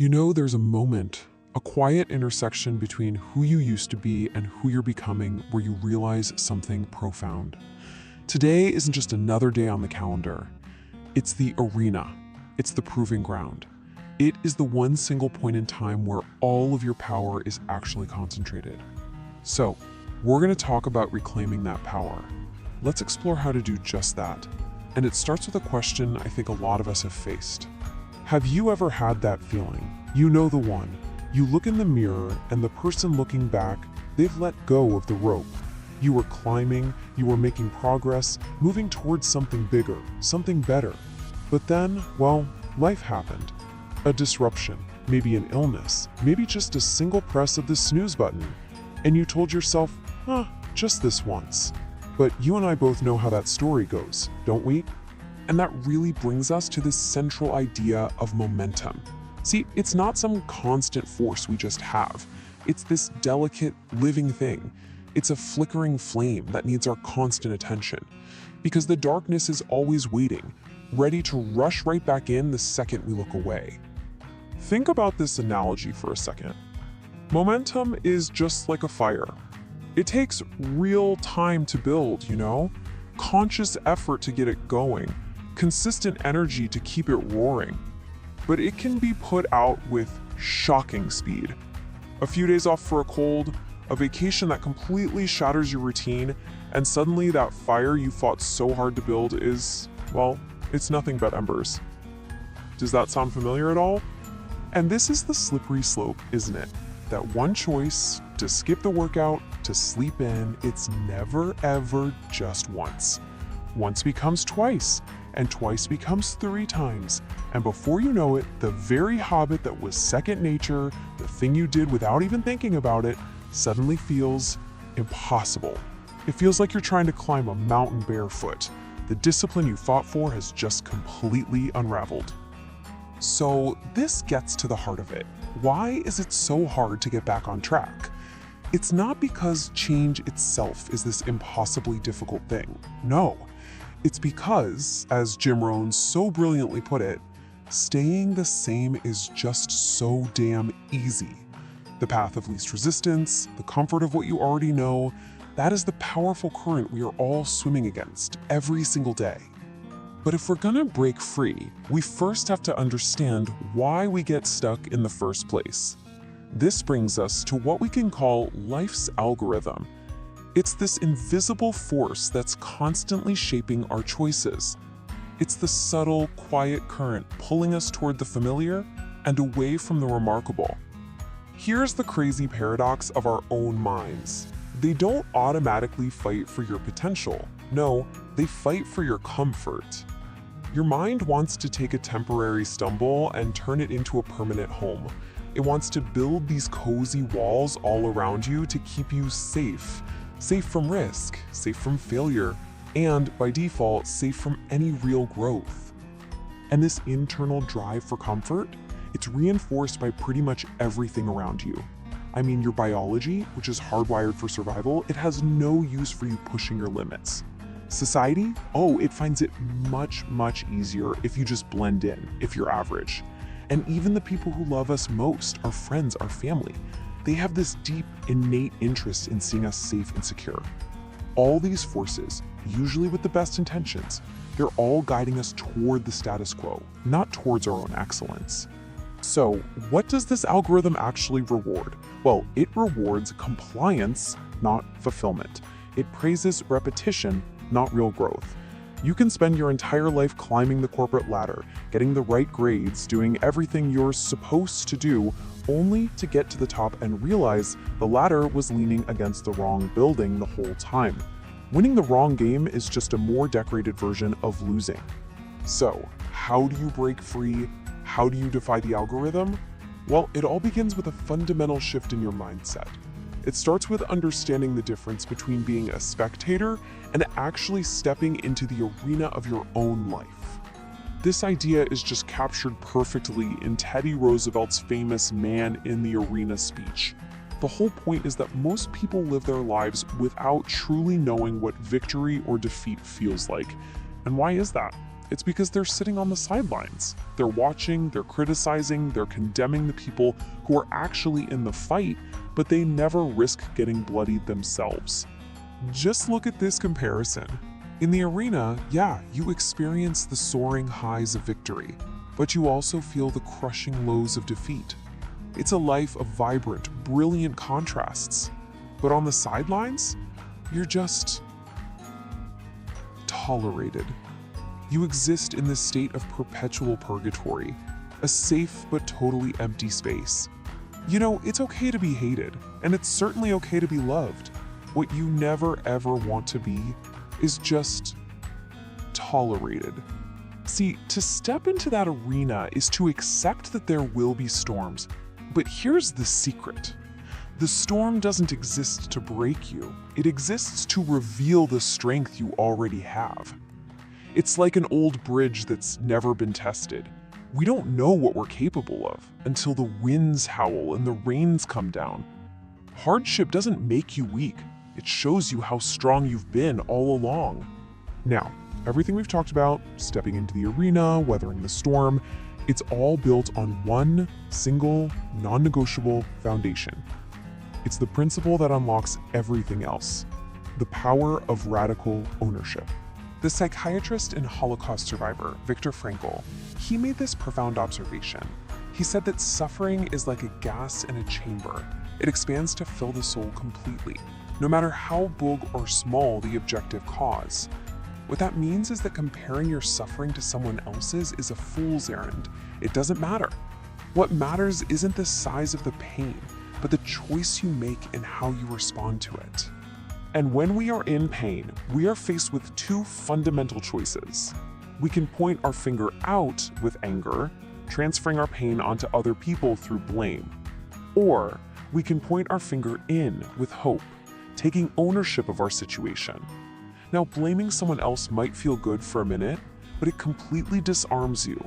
You know, there's a moment, a quiet intersection between who you used to be and who you're becoming where you realize something profound. Today isn't just another day on the calendar. It's the arena. It's the proving ground. It is the one single point in time where all of your power is actually concentrated. So, we're going to talk about reclaiming that power. Let's explore how to do just that. And it starts with a question I think a lot of us have faced. Have you ever had that feeling? You know the one. You look in the mirror and the person looking back, they've let go of the rope. You were climbing, you were making progress, moving towards something bigger, something better. But then, well, life happened. A disruption, maybe an illness, maybe just a single press of the snooze button. And you told yourself, just this once. But you and I both know how that story goes, don't we? And that really brings us to this central idea of momentum. See, it's not some constant force we just have. It's this delicate, living thing. It's a flickering flame that needs our constant attention. Because the darkness is always waiting, ready to rush right back in the second we look away. Think about this analogy for a second. Momentum is just like a fire. It takes real time to build, conscious effort to get it going, consistent energy to keep it roaring. But it can be put out with shocking speed. A few days off for a cold, a vacation that completely shatters your routine, and suddenly that fire you fought so hard to build is, well, it's nothing but embers. Does that sound familiar at all? And this is the slippery slope, isn't it? That one choice, to skip the workout, to sleep in, it's never ever just once. Once becomes twice, and twice becomes 3 times. And before you know it, the very habit that was second nature, the thing you did without even thinking about it, suddenly feels impossible. It feels like you're trying to climb a mountain barefoot. The discipline you fought for has just completely unraveled. So this gets to the heart of it. Why is it so hard to get back on track? It's not because change itself is this impossibly difficult thing. No. It's because, as Jim Rohn so brilliantly put it, staying the same is just so damn easy. The path of least resistance, the comfort of what you already know, that is the powerful current we are all swimming against every single day. But if we're gonna break free, we first have to understand why we get stuck in the first place. This brings us to what we can call life's algorithm. It's this invisible force that's constantly shaping our choices. It's the subtle, quiet current pulling us toward the familiar and away from the remarkable. Here's the crazy paradox of our own minds. They don't automatically fight for your potential. No, they fight for your comfort. Your mind wants to take a temporary stumble and turn it into a permanent home. It wants to build these cozy walls all around you to keep you safe. Safe from risk, safe from failure, and by default, safe from any real growth. And this internal drive for comfort, it's reinforced by pretty much everything around you. I mean, your biology, which is hardwired for survival, it has no use for you pushing your limits. Society, it finds it much, much easier if you just blend in, if you're average. And even the people who love us most, our friends, our family, they have this deep, innate interest in seeing us safe and secure. All these forces, usually with the best intentions, they're all guiding us toward the status quo, not towards our own excellence. So, what does this algorithm actually reward? Well, it rewards compliance, not fulfillment. It praises repetition, not real growth. You can spend your entire life climbing the corporate ladder, getting the right grades, doing everything you're supposed to do, only to get to the top and realize the ladder was leaning against the wrong building the whole time. Winning the wrong game is just a more decorated version of losing. So, how do you break free? How do you defy the algorithm? Well, it all begins with a fundamental shift in your mindset. It starts with understanding the difference between being a spectator and actually stepping into the arena of your own life. This idea is just captured perfectly in Teddy Roosevelt's famous Man in the Arena speech. The whole point is that most people live their lives without truly knowing what victory or defeat feels like. And why is that? It's because they're sitting on the sidelines. They're watching, they're criticizing, they're condemning the people who are actually in the fight, but they never risk getting bloodied themselves. Just look at this comparison. In the arena, yeah, you experience the soaring highs of victory, but you also feel the crushing lows of defeat. It's a life of vibrant, brilliant contrasts. But on the sidelines, you're just tolerated. You exist in this state of perpetual purgatory, a safe but totally empty space. You know, it's okay to be hated, and it's certainly okay to be loved. What you never ever want to be is just tolerated. See, to step into that arena is to accept that there will be storms. But here's the secret. The storm doesn't exist to break you. It exists to reveal the strength you already have. It's like an old bridge that's never been tested. We don't know what we're capable of until the winds howl and the rains come down. Hardship doesn't make you weak. It shows you how strong you've been all along. Now, everything we've talked about, stepping into the arena, weathering the storm, it's all built on one single, non-negotiable foundation. It's the principle that unlocks everything else: the power of radical ownership. The psychiatrist and Holocaust survivor, Viktor Frankl, he made this profound observation. He said that suffering is like a gas in a chamber. It expands to fill the soul completely, no matter how big or small the objective cause. What that means is that comparing your suffering to someone else's is a fool's errand. It doesn't matter. What matters isn't the size of the pain, but the choice you make and how you respond to it. And when we are in pain, we are faced with two fundamental choices. We can point our finger out with anger, transferring our pain onto other people through blame. Or we can point our finger in with hope, taking ownership of our situation. Now, blaming someone else might feel good for a minute, but it completely disarms you.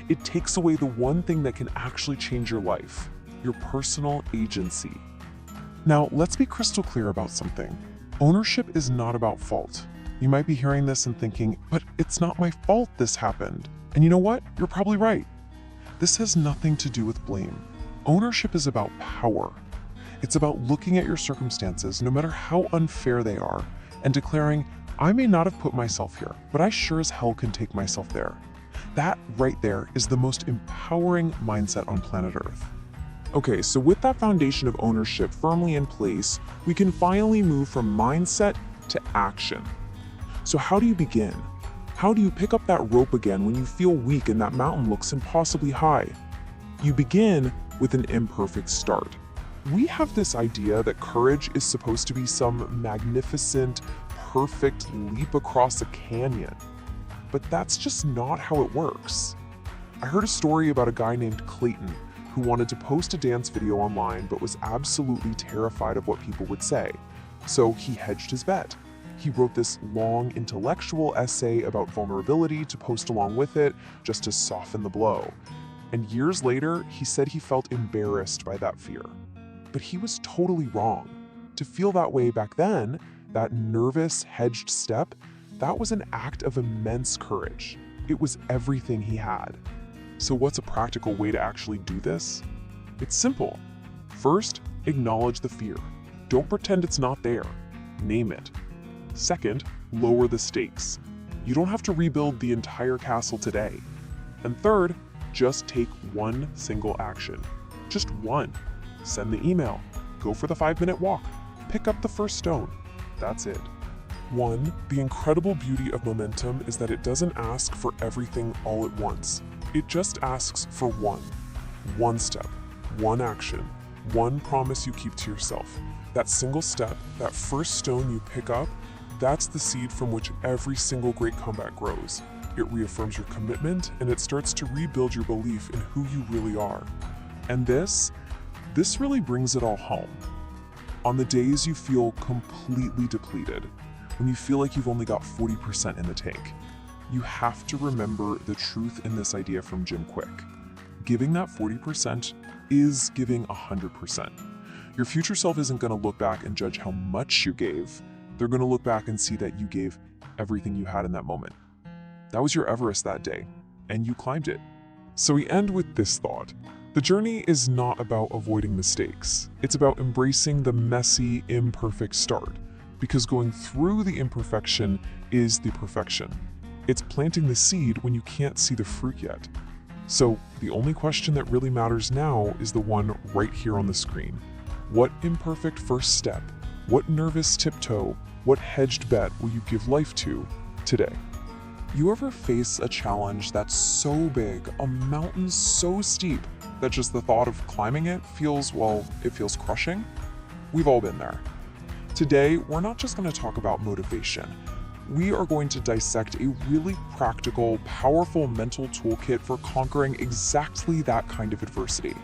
It takes away the one thing that can actually change your life: your personal agency. Now, let's be crystal clear about something. Ownership is not about fault. You might be hearing this and thinking, but it's not my fault this happened. And you know what? You're probably right. This has nothing to do with blame. Ownership is about power. It's about looking at your circumstances, no matter how unfair they are, and declaring, I may not have put myself here, but I sure as hell can take myself there. That right there is the most empowering mindset on planet Earth. Okay, so with that foundation of ownership firmly in place, we can finally move from mindset to action. So how do you begin? How do you pick up that rope again when you feel weak and that mountain looks impossibly high? You begin with an imperfect start. We have this idea that courage is supposed to be some magnificent, perfect leap across a canyon. But that's just not how it works. I heard a story about a guy named Clayton who wanted to post a dance video online but was absolutely terrified of what people would say. So he hedged his bet. He wrote this long intellectual essay about vulnerability to post along with it, just to soften the blow. And years later, he said he felt embarrassed by that fear. But he was totally wrong. To feel that way back then, that nervous, hedged step, that was an act of immense courage. It was everything he had. So what's a practical way to actually do this? It's simple. First, acknowledge the fear. Don't pretend it's not there. Name it. Second, lower the stakes. You don't have to rebuild the entire castle today. And third, just take one single action. Just one. Send the email. Go for the 5-minute walk. Pick up the first stone. That's it. 1. The incredible beauty of momentum is that it doesn't ask for everything all at once. It just asks for one step, one action, one promise you keep to yourself. That single step, that first stone you pick up, that's the seed from which every single great comeback grows. It reaffirms your commitment, and it starts to rebuild your belief in who you really are. And this really brings it all home. On the days you feel completely depleted, when you feel like you've only got 40% in the tank, you have to remember the truth in this idea from Jim Quick. Giving that 40% is giving 100%. Your future self isn't going to look back and judge how much you gave. They're going to look back and see that you gave everything you had in that moment. That was your Everest that day, and you climbed it. So we end with this thought. The journey is not about avoiding mistakes. It's about embracing the messy, imperfect start, because going through the imperfection is the perfection. It's planting the seed when you can't see the fruit yet. So the only question that really matters now is the one right here on the screen. What imperfect first step, what nervous tiptoe, what hedged bet will you give life to today? You ever face a challenge that's so big, a mountain so steep, that just the thought of climbing it feels crushing? We've all been there. Today, we're not just going to talk about motivation. We are going to dissect a really practical, powerful mental toolkit for conquering exactly that kind of adversity.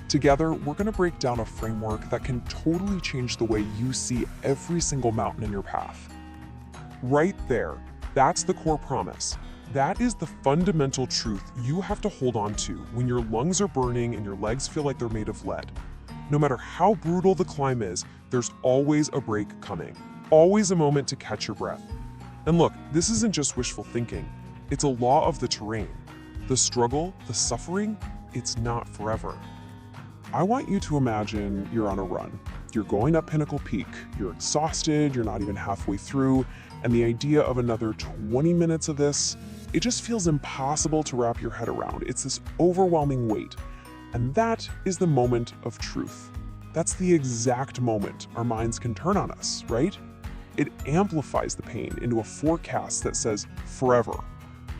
Together, we're going to break down a framework that can totally change the way you see every single mountain in your path. Right there, that's the core promise. That is the fundamental truth you have to hold on to when your lungs are burning and your legs feel like they're made of lead. No matter how brutal the climb is, there's always a break coming, always a moment to catch your breath. And look, this isn't just wishful thinking. It's a law of the terrain. The struggle, the suffering, it's not forever. I want you to imagine you're on a run. You're going up Pinnacle Peak. You're exhausted, you're not even halfway through, and the idea of another 20 minutes of this, it just feels impossible to wrap your head around. It's this overwhelming weight. And that is the moment of truth. That's the exact moment our minds can turn on us, right? It amplifies the pain into a forecast that says forever.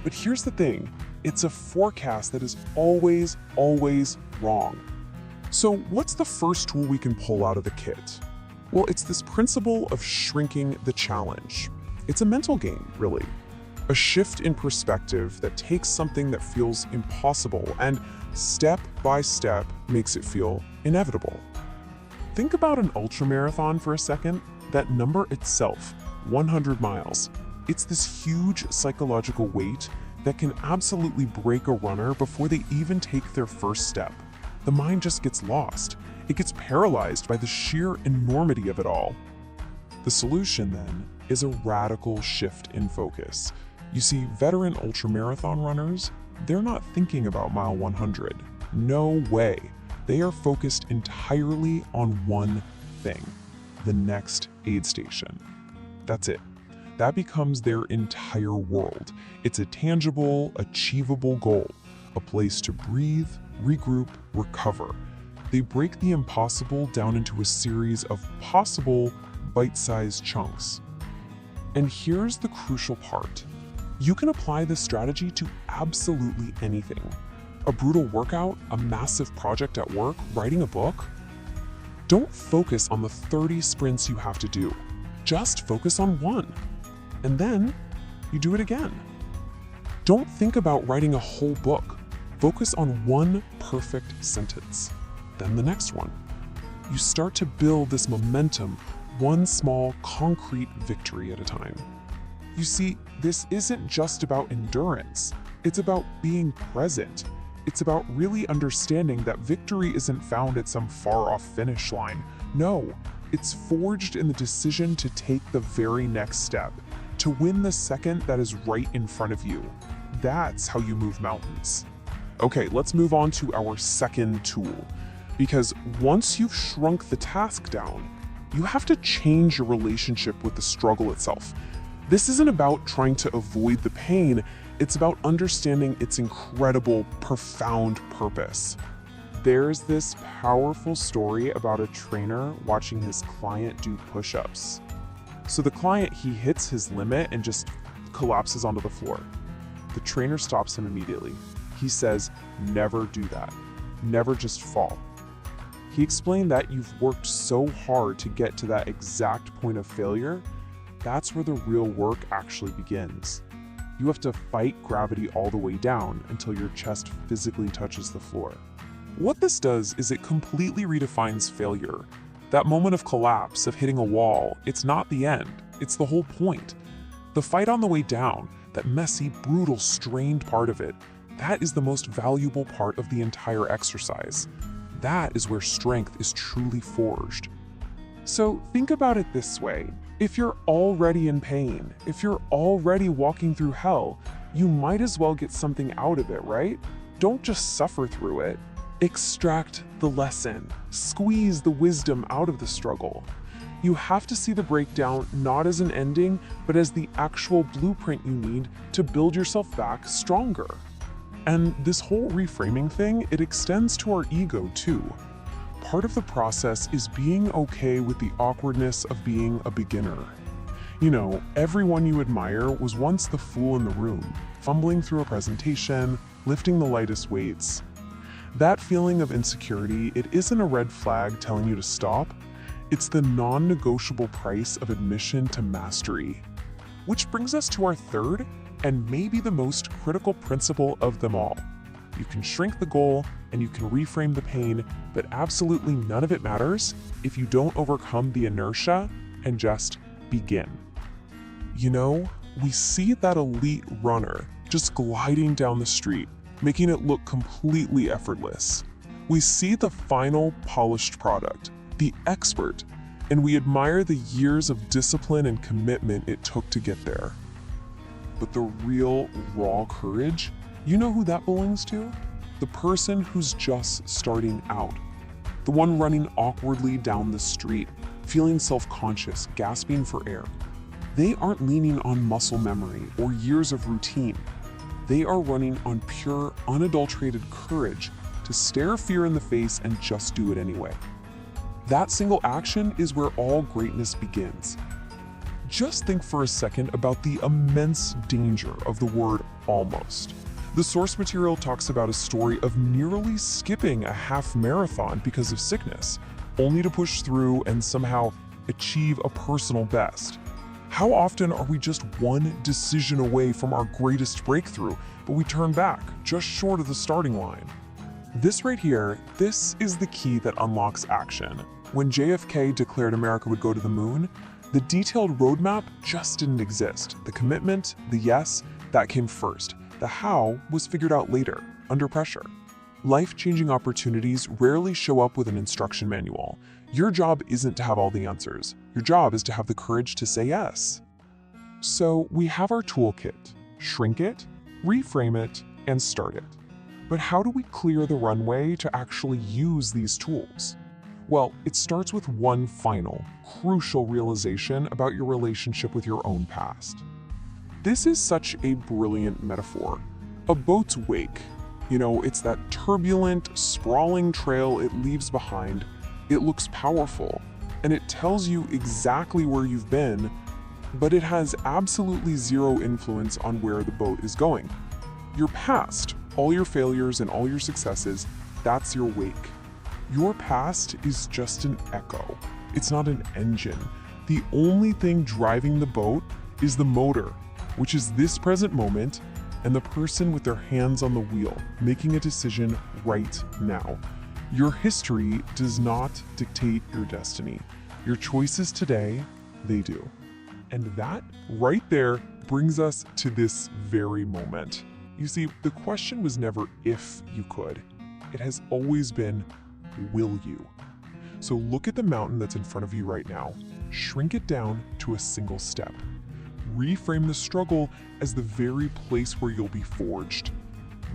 But here's the thing, it's a forecast that is always, always wrong. So what's the first tool we can pull out of the kit? Well, it's this principle of shrinking the challenge. It's a mental game, really. A shift in perspective that takes something that feels impossible and step by step makes it feel inevitable. Think about an ultramarathon for a second. That number itself, 100 miles, it's this huge psychological weight that can absolutely break a runner before they even take their first step. The mind just gets lost. It gets paralyzed by the sheer enormity of it all. The solution, then, is a radical shift in focus. You see, veteran ultramarathon runners, they're not thinking about mile 100. No way. They are focused entirely on one thing: the next aid station. That's it. That becomes their entire world. It's a tangible, achievable goal, a place to breathe, regroup, recover. They break the impossible down into a series of possible bite-sized chunks. And here's the crucial part. You can apply this strategy to absolutely anything. A brutal workout, a massive project at work, writing a book. Don't focus on the 30 sprints you have to do. Just focus on one. And then you do it again. Don't think about writing a whole book. Focus on one perfect sentence, then the next one. You start to build this momentum, one small, concrete victory at a time. You see, this isn't just about endurance. It's about being present. It's about really understanding that victory isn't found at some far-off finish line. No, it's forged in the decision to take the very next step, to win the second that is right in front of you. That's how you move mountains. Okay, let's move on to our second tool. Because once you've shrunk the task down, you have to change your relationship with the struggle itself. This isn't about trying to avoid the pain, it's about understanding its incredible, profound purpose. There's this powerful story about a trainer watching his client do push-ups. So the client, he hits his limit and just collapses onto the floor. The trainer stops him immediately. He says, never do that. Never just fall. He explained that you've worked so hard to get to that exact point of failure. That's where the real work actually begins. You have to fight gravity all the way down until your chest physically touches the floor. What this does is it completely redefines failure. That moment of collapse, of hitting a wall, it's not the end, it's the whole point. The fight on the way down, that messy, brutal, strained part of it, that is the most valuable part of the entire exercise. That is where strength is truly forged. So think about it this way. If you're already in pain, if you're already walking through hell, you might as well get something out of it, right? Don't just suffer through it. Extract the lesson. Squeeze the wisdom out of the struggle. You have to see the breakdown not as an ending, but as the actual blueprint you need to build yourself back stronger. And this whole reframing thing, it extends to our ego too. Part of the process is being okay with the awkwardness of being a beginner. You know, everyone you admire was once the fool in the room, fumbling through a presentation, lifting the lightest weights. That feeling of insecurity, it isn't a red flag telling you to stop. It's the non-negotiable price of admission to mastery. Which brings us to our third, and maybe the most critical principle of them all. You can shrink the goal and you can reframe the pain, but absolutely none of it matters if you don't overcome the inertia and just begin. You know, we see that elite runner just gliding down the street, making it look completely effortless. We see the final polished product, the expert, and we admire the years of discipline and commitment it took to get there. But the real raw courage, you know who that belongs to? The person who's just starting out. The one running awkwardly down the street, feeling self-conscious, gasping for air. They aren't leaning on muscle memory or years of routine. They are running on pure, unadulterated courage to stare fear in the face and just do it anyway. That single action is where all greatness begins. Just think for a second about the immense danger of the word almost. The source material talks about a story of nearly skipping a half marathon because of sickness, only to push through and somehow achieve a personal best. How often are we just one decision away from our greatest breakthrough, but we turn back, just short of the starting line? This right here, this is the key that unlocks action. When JFK declared America would go to the moon, the detailed roadmap just didn't exist. The commitment, the yes, that came first. The how was figured out later, under pressure. Life-changing opportunities rarely show up with an instruction manual. Your job isn't to have all the answers. Your job is to have the courage to say yes. So we have our toolkit. Shrink it, reframe it, and start it. But how do we clear the runway to actually use these tools? Well, it starts with one final, crucial realization about your relationship with your own past. This is such a brilliant metaphor. A boat's wake. You know, it's that turbulent, sprawling trail it leaves behind. It looks powerful, and it tells you exactly where you've been, but it has absolutely zero influence on where the boat is going. Your past, all your failures and all your successes, that's your wake. Your past is just an echo. It's not an engine. The only thing driving the boat is the motor, which is this present moment and the person with their hands on the wheel, making a decision right now. Your history does not dictate your destiny. Your choices today, they do. And that right there brings us to this very moment. You see, the question was never if you could. It has always been, will you? So look at the mountain that's in front of you right now. Shrink it down to a single step. Reframe the struggle as the very place where you'll be forged.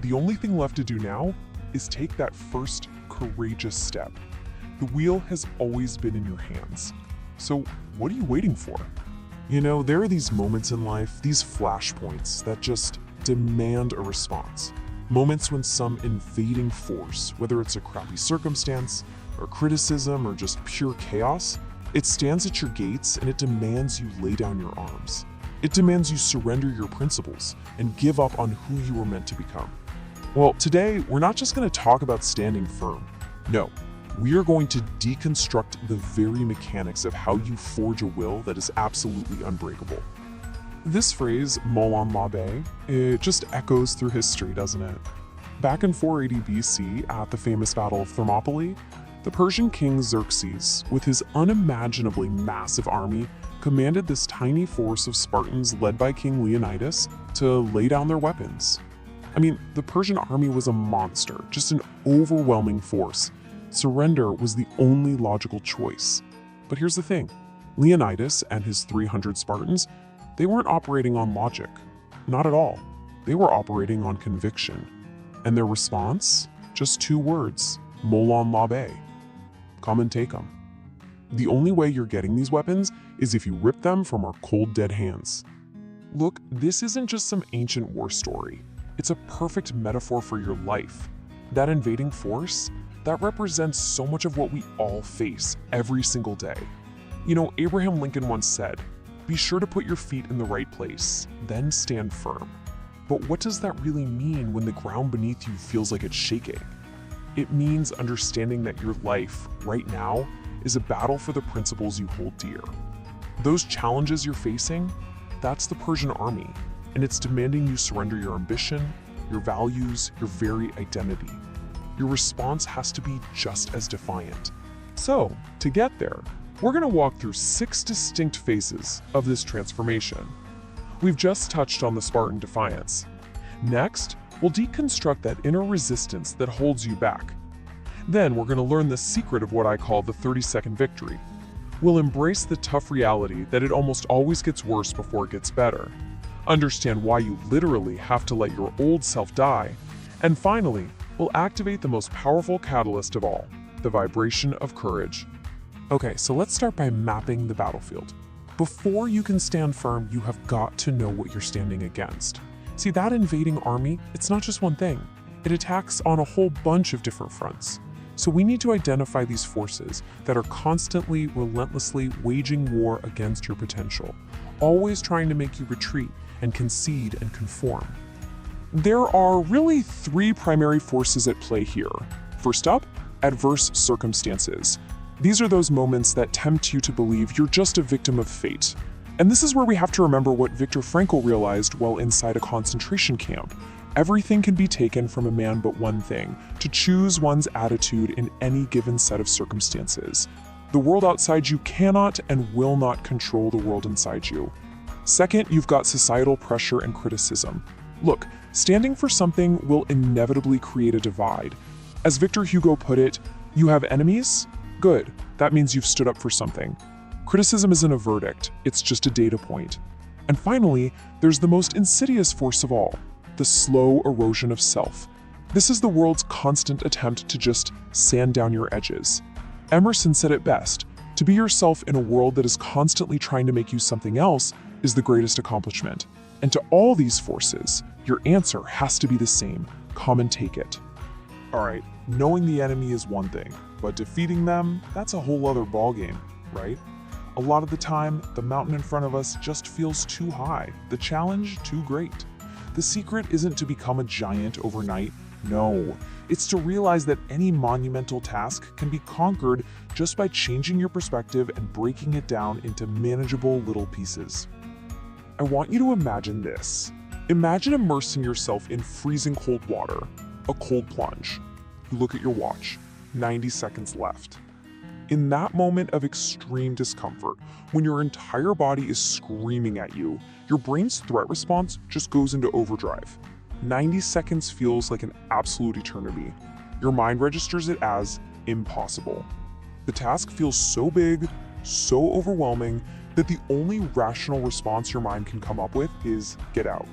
The only thing left to do now is take that first courageous step. The wheel has always been in your hands. So what are you waiting for? You know, there are these moments in life, these flashpoints that just demand a response. Moments when some invading force, whether it's a crappy circumstance, or criticism, or just pure chaos, it stands at your gates and it demands you lay down your arms. It demands you surrender your principles and give up on who you were meant to become. Well, today, we're not just going to talk about standing firm. No, we are going to deconstruct the very mechanics of how you forge a will that is absolutely unbreakable. This phrase, Molon Labe, it just echoes through history, doesn't it? Back in 480 BC, at the famous Battle of Thermopylae, the Persian king Xerxes, with his unimaginably massive army, commanded this tiny force of Spartans led by King Leonidas to lay down their weapons. I mean, the Persian army was a monster, just an overwhelming force. Surrender was the only logical choice. But here's the thing, Leonidas and his 300 Spartans, they weren't operating on logic. Not at all. They were operating on conviction. And their response? Just 2 words, molon labe. Come and take them. The only way you're getting these weapons is if you rip them from our cold, dead hands. Look, this isn't just some ancient war story. It's a perfect metaphor for your life. That invading force, that represents so much of what we all face every single day. You know, Abraham Lincoln once said, "Be sure to put your feet in the right place, then stand firm." But what does that really mean when the ground beneath you feels like it's shaking? It means understanding that your life, right now, is a battle for the principles you hold dear. Those challenges you're facing, that's the Persian army, and it's demanding you surrender your ambition, your values, your very identity. Your response has to be just as defiant. So, to get there, we're going to walk through 6 distinct phases of this transformation. We've just touched on the Spartan defiance. Next, we'll deconstruct that inner resistance that holds you back. Then we're going to learn the secret of what I call the 30-second victory. We'll embrace the tough reality that it almost always gets worse before it gets better. Understand why you literally have to let your old self die. And finally, we'll activate the most powerful catalyst of all, the vibration of courage. Okay, so let's start by mapping the battlefield. Before you can stand firm, you have got to know what you're standing against. See, that invading army, it's not just one thing. It attacks on a whole bunch of different fronts. So we need to identify these forces that are constantly, relentlessly waging war against your potential, always trying to make you retreat and concede and conform. There are really 3 primary forces at play here. First up, adverse circumstances. These are those moments that tempt you to believe you're just a victim of fate. And this is where we have to remember what Viktor Frankl realized while inside a concentration camp. Everything can be taken from a man but one thing, to choose one's attitude in any given set of circumstances. The world outside you cannot and will not control the world inside you. Second, you've got societal pressure and criticism. Look, standing for something will inevitably create a divide. As Victor Hugo put it, you have enemies? Good, that means you've stood up for something. Criticism isn't a verdict, it's just a data point. And finally, there's the most insidious force of all, the slow erosion of self. This is the world's constant attempt to just sand down your edges. Emerson said it best, to be yourself in a world that is constantly trying to make you something else is the greatest accomplishment. And to all these forces, your answer has to be the same, come and take it. All right, knowing the enemy is one thing, but defeating them, that's a whole other ballgame, right? A lot of the time, the mountain in front of us just feels too high, the challenge too great. The secret isn't to become a giant overnight, no. It's to realize that any monumental task can be conquered just by changing your perspective and breaking it down into manageable little pieces. I want you to imagine this. Imagine immersing yourself in freezing cold water, a cold plunge. You look at your watch, 90 seconds left. In that moment of extreme discomfort, when your entire body is screaming at you, your brain's threat response just goes into overdrive. 90 seconds feels like an absolute eternity. Your mind registers it as impossible. The task feels so big, so overwhelming, that the only rational response your mind can come up with is get out,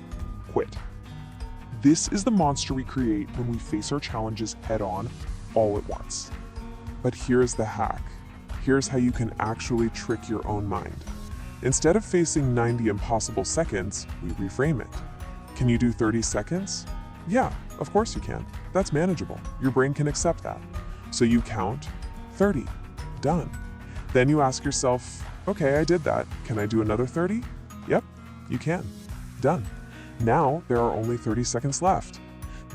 quit. This is the monster we create when we face our challenges head on, all at once. But here's the hack. Here's how you can actually trick your own mind. Instead of facing 90 impossible seconds, we reframe it. Can you do 30 seconds? Yeah, of course you can. That's manageable. Your brain can accept that. So you count 30. Done. Then you ask yourself, okay, I did that. Can I do another 30? Yep, you can. Done. Now there are only 30 seconds left.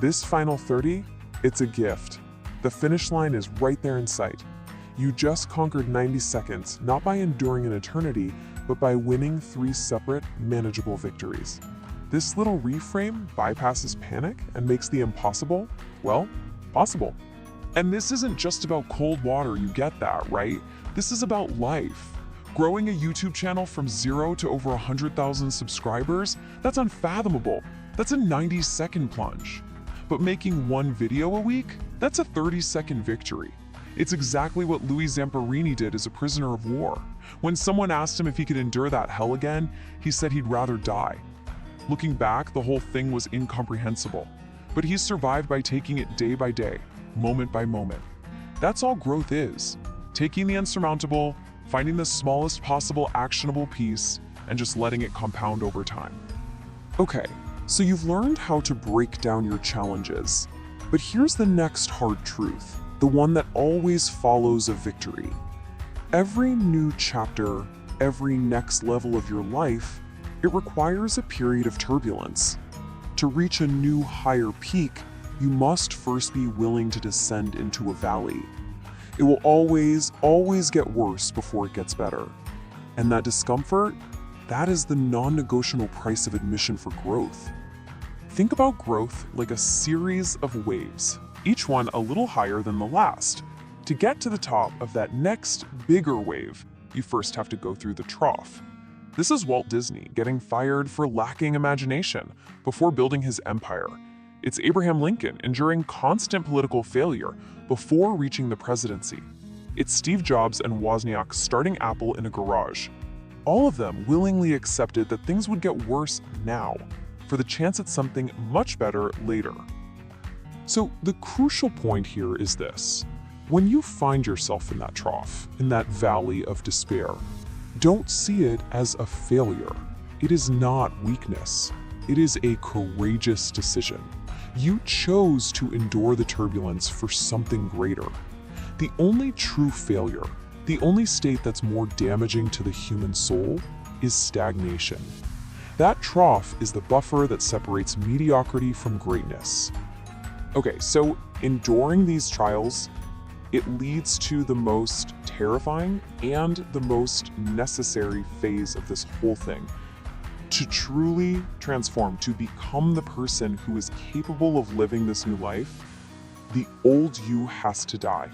This final 30, it's a gift. The finish line is right there in sight. You just conquered 90 seconds, not by enduring an eternity, but by winning 3 separate, manageable victories. This little reframe bypasses panic and makes the impossible, well, possible. And this isn't just about cold water, you get that, right? This is about life. Growing a YouTube channel from 0 to over 100,000 subscribers, that's unfathomable. That's a 90-second plunge. But making 1 video a week, that's a 30-second victory. It's exactly what Louis Zamperini did as a prisoner of war. When someone asked him if he could endure that hell again, he said he'd rather die. Looking back, the whole thing was incomprehensible. But he's survived by taking it day by day, moment by moment. That's all growth is. Taking the unsurmountable, finding the smallest possible actionable piece, and just letting it compound over time. Okay, so you've learned how to break down your challenges. But here's the next hard truth, the one that always follows a victory. Every new chapter, every next level of your life, it requires a period of turbulence. To reach a new higher peak, you must first be willing to descend into a valley. It will always get worse before it gets better. And that discomfort, that is the non-negotiable price of admission for growth. Think about growth like a series of waves, each one a little higher than the last. To get to the top of that next bigger wave, you first have to go through the trough. This is Walt Disney getting fired for lacking imagination before building his empire. It's Abraham Lincoln enduring constant political failure before reaching the presidency. It's Steve Jobs and Wozniak starting Apple in a garage. All of them willingly accepted that things would get worse now, for the chance at something much better later. So the crucial point here is this. When you find yourself in that trough, in that valley of despair, don't see it as a failure. It is not weakness. It is a courageous decision. You chose to endure the turbulence for something greater. The only true failure, the only state that's more damaging to the human soul, is stagnation. That trough is the buffer that separates mediocrity from greatness. Okay, so enduring these trials, it leads to the most terrifying and the most necessary phase of this whole thing. To truly transform, to become the person who is capable of living this new life, the old you has to die.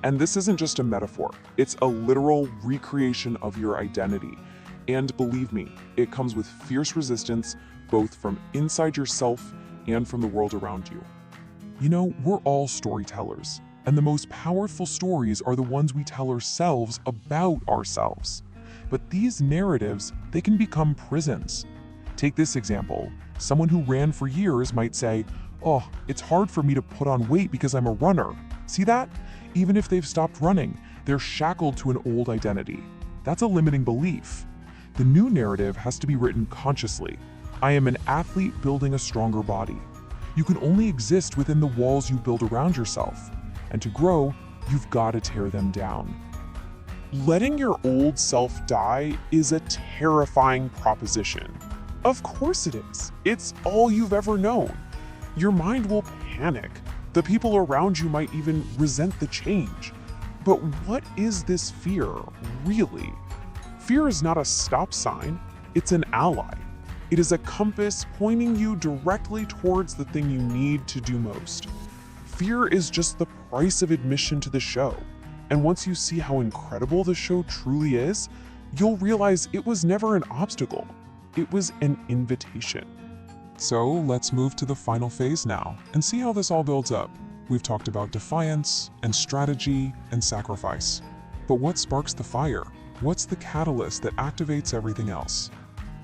And this isn't just a metaphor, it's a literal recreation of your identity. And believe me, it comes with fierce resistance, both from inside yourself and from the world around you. You know, we're all storytellers. And the most powerful stories are the ones we tell ourselves about ourselves. But these narratives, they can become prisons. Take this example. Someone who ran for years might say, "Oh, it's hard for me to put on weight because I'm a runner." See that? Even if they've stopped running, they're shackled to an old identity. That's a limiting belief. The new narrative has to be written consciously. I am an athlete building a stronger body. You can only exist within the walls you build around yourself. And to grow, you've got to tear them down. Letting your old self die is a terrifying proposition. Of course it is. It's all you've ever known. Your mind will panic. The people around you might even resent the change. But what is this fear, really? Fear is not a stop sign, it's an ally. It is a compass pointing you directly towards the thing you need to do most. Fear is just the price of admission to the show. And once you see how incredible the show truly is, you'll realize it was never an obstacle. It was an invitation. So let's move to the final phase now and see how this all builds up. We've talked about defiance and strategy and sacrifice. But what sparks the fire? What's the catalyst that activates everything else?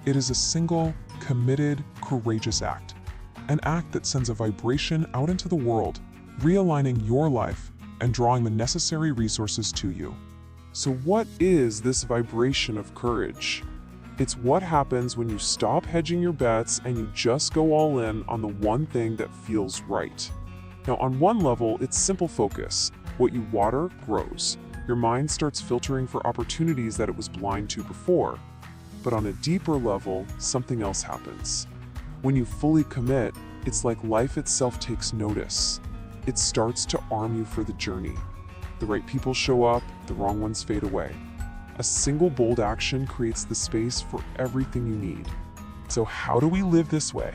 It is a single, committed, courageous act. An act that sends a vibration out into the world, realigning your life and drawing the necessary resources to you. So what is this vibration of courage? It's what happens when you stop hedging your bets and you just go all in on the one thing that feels right. Now, on one level, it's simple focus. What you water grows. Your mind starts filtering for opportunities that it was blind to before. But on a deeper level, something else happens. When you fully commit, it's like life itself takes notice. It starts to arm you for the journey. The right people show up, the wrong ones fade away. A single bold action creates the space for everything you need. So how do we live this way?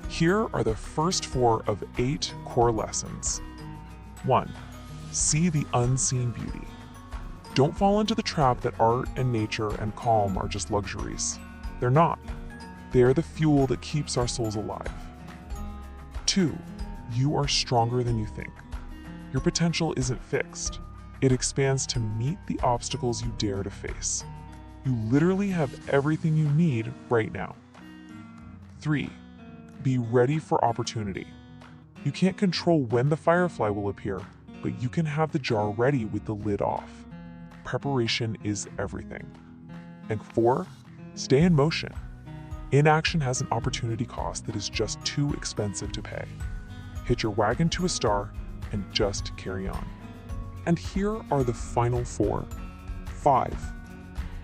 Here are the first 4 of 8 core lessons. 1. See the unseen beauty. Don't fall into the trap that art and nature and calm are just luxuries. They're not. They are the fuel that keeps our souls alive. 2. You are stronger than you think. Your potential isn't fixed. It expands to meet the obstacles you dare to face. You literally have everything you need right now. 3. Be ready for opportunity. You can't control when the firefly will appear, but you can have the jar ready with the lid off. Preparation is everything. And 4. Stay in motion. Inaction has an opportunity cost that is just too expensive to pay. Hitch your wagon to a star and just carry on. And here are the final 4. 5.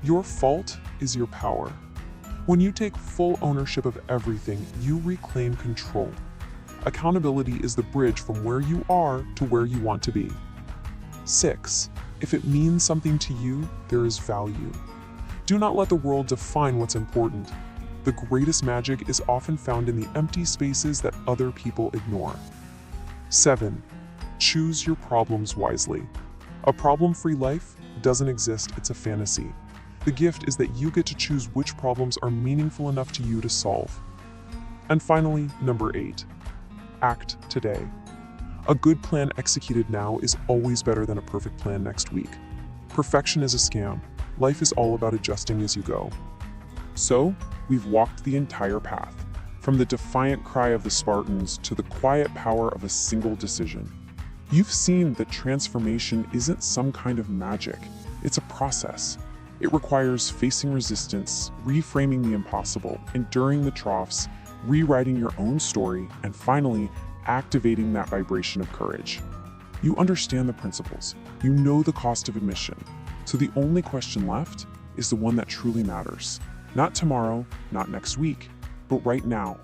Your fault is your power. When you take full ownership of everything, you reclaim control. Accountability is the bridge from where you are to where you want to be. 6. If it means something to you, there is value. Do not let the world define what's important. The greatest magic is often found in the empty spaces that other people ignore. 7. Choose your problems wisely. A problem-free life doesn't exist, it's a fantasy. The gift is that you get to choose which problems are meaningful enough to you to solve. And finally, number 8. Act today. A good plan executed now is always better than a perfect plan next week. Perfection is a scam. Life is all about adjusting as you go. So, we've walked the entire path, from the defiant cry of the Spartans to the quiet power of a single decision. You've seen that transformation isn't some kind of magic, it's a process. It requires facing resistance, reframing the impossible, enduring the troughs, rewriting your own story, and finally, activating that vibration of courage. You understand the principles, you know the cost of admission, so the only question left is the one that truly matters. Not tomorrow, not next week, but right now.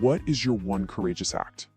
What is your one courageous act?